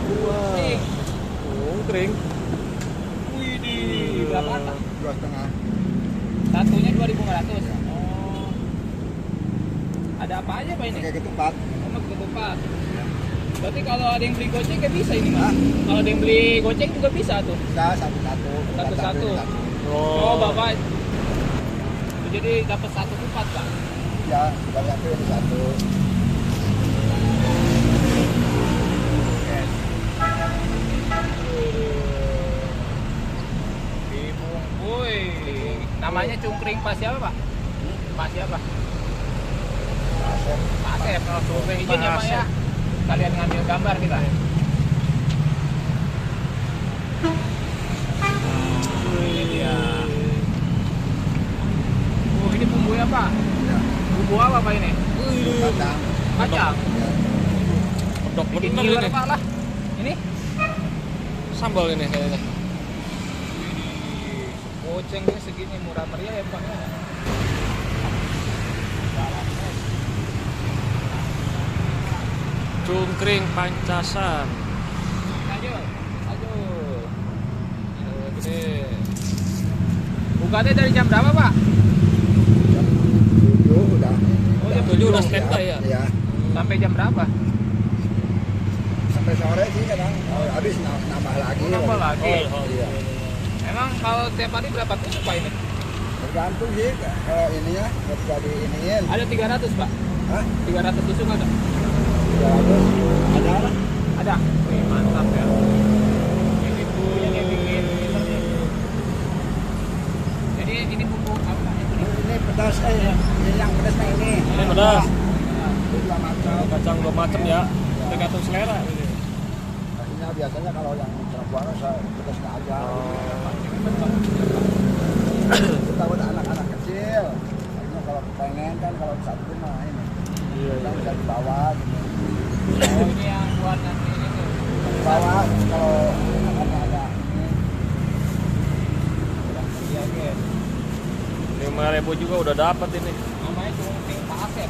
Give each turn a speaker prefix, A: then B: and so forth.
A: Wah. Kering.
B: Wih, di berapa?
C: 2,5.
B: Satunya 2.500. Oh. Ada apa aja Pak ini?
C: Pakai ketupat.
B: Sama ketupat. Berarti kalau ada yang beli goceng nggak bisa ini Mas? Kalau ada yang beli goceng juga bisa tuh?
C: Bisa satu-satu.
B: Satu-satu. Oh, Bapak. Jadi dapat satu kupat Pak?
C: Ya, banyak tuh yang satu.
B: Woi, namanya cungkring Pak siapa Pak? Pak siapa? Pak Asep. Cungkring izin ya Pak ya. Kalian ngambil gambar kita. Ini dia. Oh, ini bumbunya Pak.
C: Ya.
B: Bumbu apa Pak ini?
C: Kacang.
B: Kacang.
C: Ya.
A: Pedok
B: Bikin
A: bener
B: ngiler
A: ini.
B: Pak lah. Ini
A: Sambal ini kayaknya.
B: gocengnya segini murah meriah ya Pak ya.
A: Cungkring Pancasan.
B: Ayo, ayo. Gede. Bukanya dari jam berapa Pak?
C: Jam 7 udah.
B: Oh, jam
A: 7 udah standby ya?
C: Iya.
B: Sampai jam berapa?
C: Sampai sore sih kadang. Oh, habis nambah lagi.
B: Nambah lagi.
A: Oh,
C: Iya.
B: Emang kalau tiap hari berapa tusuk Pak ini?
C: Tergantung sih kalau ininya ketika diiniin.
B: Ada 300 Pak?
C: Hah?
B: 300 tusuk ada?
C: 300 ada lah.
B: Ada? Wih, mantap ya. Ini Bu yang bikin filternya. Jadi ini bumbu apa?
C: Ini pedas ini yang pedasnya ini.
A: Ini pedas.
C: Itu dua macam.
A: Kacang dua macam ya. Tergantung selera ini.
C: Rasanya biasanya kalau yang Cirebon saya pedasnya aja. Kita udah anak-anak kecil. Ini kalau pengen kan kalau satu rumah ini.
A: Iya.
C: Kita bisa dibawa gitu.
B: Oh, ini yang buat nanti itu.
C: Dibawa kalau ada ini.
B: Iya, guys.
A: 5.000 juga udah dapat ini.
B: Namanya cungkring Pak Asep.